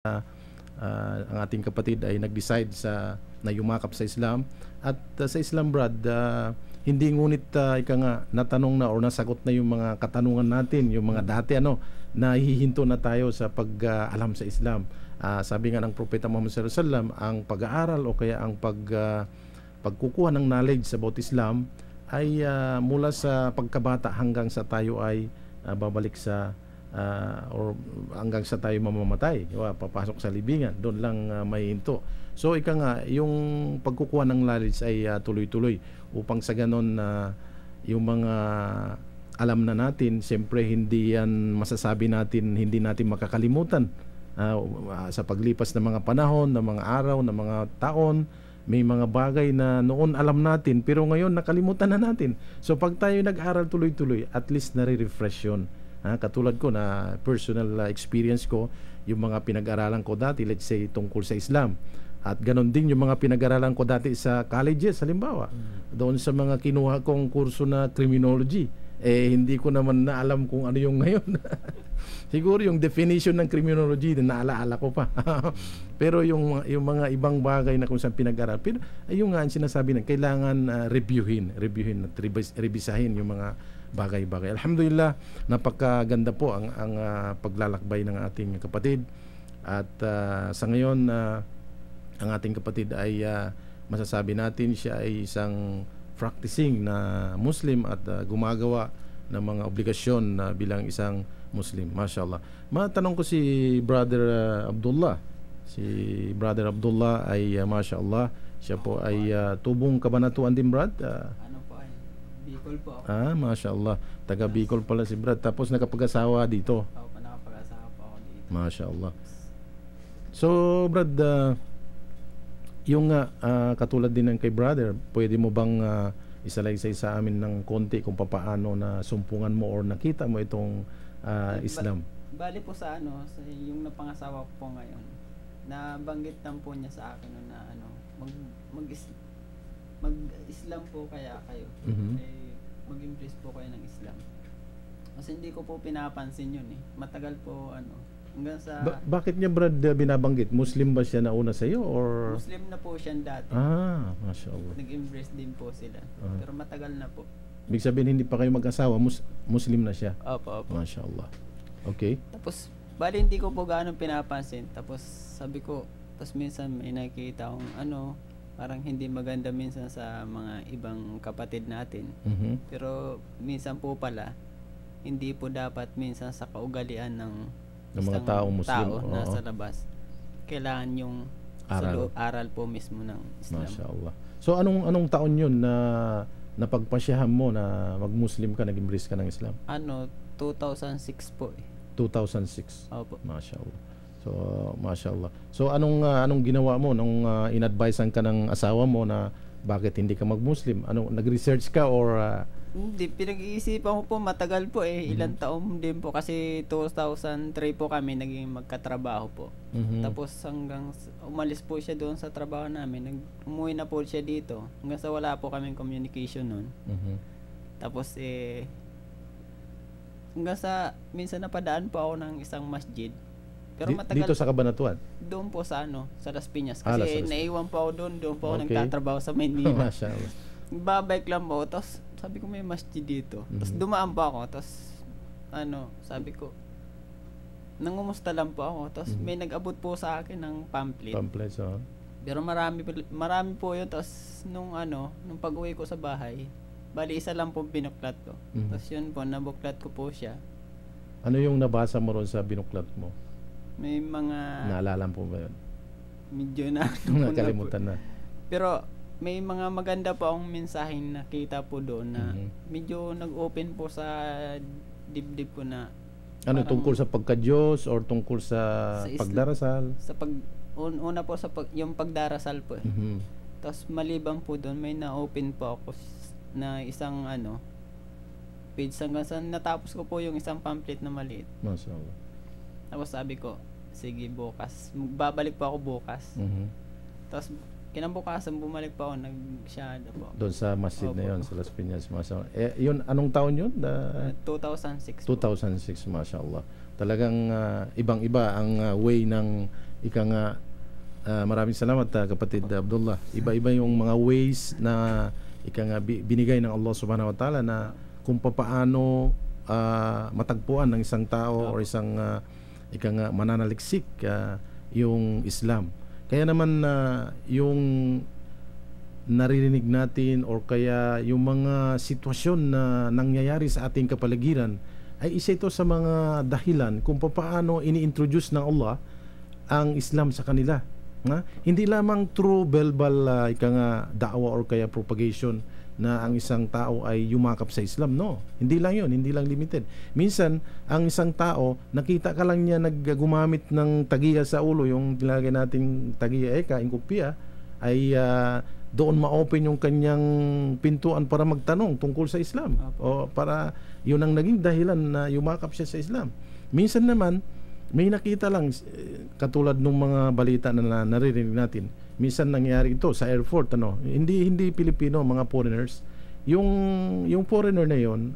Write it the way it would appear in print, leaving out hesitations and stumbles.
ang ating kapatid ay nag-decide na yumakap sa Islam. At sa Islam, Brad, hindi ngunit ika nga natanong na o nasagot na yung mga katanungan natin, yung mga dati na hihinto na tayo sa pag-alam sa Islam. Sabi nga ng Propeta Muhammad sallallahu alaihi wasallam, ang pag-aaral o kaya ang pagkukuha ng knowledge about Islam ay mula sa pagkabata hanggang sa tayo ay babalik sa or hanggang sa tayo mamamatay, papasok sa libingan, doon lang may hinto. So ika nga, yung pagkukuha ng knowledge ay tuloy-tuloy upang sa ganon yung mga alam na natin, siyempre hindi yan masasabi natin, hindi natin makakalimutan sa paglipas ng mga panahon, ng mga araw, ng mga taon. May mga bagay na noon alam natin pero ngayon nakalimutan na natin. So pag tayo nag-aral tuloy-tuloy, at least nare-refresh yun. Katulad ko na personal experience ko, yung mga pinag-aralan ko dati, let's say tungkol sa Islam, at ganon din yung mga pinag-aralan ko dati sa colleges, halimbawa doon sa mga kinuha kong kurso na criminology, hindi ko naman na alam kung ano yung ngayon. Siguro yung definition ng criminology na naalaala ko pa. Pero yung mga ibang bagay na kung saan pinag-aral, pero yung nga ang sinasabi na kailangan reviewin at revisahin yung mga bagay-bagay. Alhamdulillah, napakaganda po ang paglalakbay ng ating kapatid. At sa ngayon, ang ating kapatid ay masasabi natin siya ay isang practicing na Muslim at gumagawa ng mga obligasyon bilang isang Muslim. Mashallah. Matanong ko si Brother Abdullah. Si Brother Abdullah ay mashallah, siya po ay tubong kabanatuan din, Brad. Bicol po ako. Mashallah. Taga Bicol pala si Brad. Tapos nakapag-asawa dito. Ako pa nakapag-asawa po ako dito. Mashallah. So, Brad, yung katulad din ng kay Brother, pwede mo bang isalaysay sa amin ng konti kung papaano na sumpungan mo or nakita mo itong Islam? Bali po sa yung napangasawa ko po ngayon, nabanggit lang po niya sa akin na mag-Islam po kaya kayo. Mag-embrace po kayo ng Islam. Kasi hindi ko po pinapansin yun eh. Matagal po hanggang sa... Bakit niya, Brad, binabanggit? Muslim ba siya nauna sa iyo or... Muslim na po siya dati. Mashallah. Nag-embrace din po sila. Pero matagal na po. Ibig sabihin hindi pa kayo mag-asawa, Muslim na siya. Opo. Mashallah. Okay. Tapos, bali hindi ko po gaano pinapansin. Tapos sabi ko, tapos minsan may nakikita akong parang hindi maganda minsan sa mga ibang kapatid natin. Pero minsan po pala, hindi po dapat minsan sa kaugalian ng mga taong Muslim na sa labas. Kailangan yung aral po mismo ng Islam. Mashallah. So anong taon yun na napagpasyahan mo na mag-Muslim ka, nag-embrace ka ng Islam? 2006 po eh. 2006? Opo. Mashallah. So, mashallah. So, anong ginawa mo nung in-advisean ka ng asawa mo na bakit hindi ka mag-Muslim? Nag-research ka or... Hindi, pinag-iisipan ko po, matagal po eh. Ilang taon din po kasi 2003 po kami naging magkatrabaho po. Tapos hanggang umalis po siya doon sa trabaho namin. Umuwi na po siya dito. Hanggang sa wala po kaming communication noon. Tapos hanggang sa minsan napadaan po ako ng isang masjid. Pero matagal dito sa Cabanatuan? Doon po sa sa Las Piñas. Kasi naiwan po ako doon po ako nagtatrabaho sa Maynila. Mashallah. Babike lang po. Tapos sabi ko may masjid dito. Tapos dumaan po ako. Tapos sabi ko, nangumusta lang po ako. Tapos may nag-abot po sa akin ng pamphlet. Pero marami po yun. Tapos nung pag-uwi ko sa bahay, bali isa lang po binuklat ko. Tapos yun po, nabuklat ko po siya. Ano yung nabasa mo ron sa binuklat mo? May mga... Naalala po ba yun? Medyo nakalimutan na. Pero may mga maganda po akong mensaheng nakita po doon na medyo nag-open po sa dibdib ko na... Tungkol sa pagka-Diyos or tungkol sa pagdarasal? Una po yung pagdarasal po. Tapos maliban po doon, may na-open po ako na isang page hanggang sa natapos ko po yung isang pamphlet na maliit. Mashallah. Tapos sabi ko, sige bukas. Babalik po ako bukas. Tapos kinabukasan bumalik pa ako, nag-shahada po. Doon sa masjid na yun, sa Las Piñas. Yun, anong taon yun? 2006 2006, mashallah. Talagang ibang-iba ang way ng ika nga, maraming salamat kapatid Abdullah. Iba-iba yung mga ways na ika nga binigay ng Allah Subhanahu wa Ta'ala na kung papaano matagpuan ng isang tao o isang ika nga mananaliksik yung Islam. Kaya naman yung naririnig natin or kaya yung mga sitwasyon na nangyayari sa ating kapaligiran ay isa ito sa mga dahilan kung paano ini-introduce ng Allah ang Islam sa kanila. Hindi lamang through verbal ika nga da'wa or kaya propagation na ang isang tao ay yumakap sa Islam. No, hindi lang yun, hindi lang limited. Minsan, ang isang tao, nakita ka lang niya naggumamit ng tagiya sa ulo, yung nilagay nating tagiya inkopya, ay doon ma-open yung kanyang pintuan para magtanong tungkol sa Islam. O para yun ang naging dahilan na yumakap siya sa Islam. Minsan naman, may nakita lang, katulad ng mga balita na naririnig natin. Minsan nangyari ito sa airport, hindi Pilipino, mga foreigners. Yung foreigner na yon,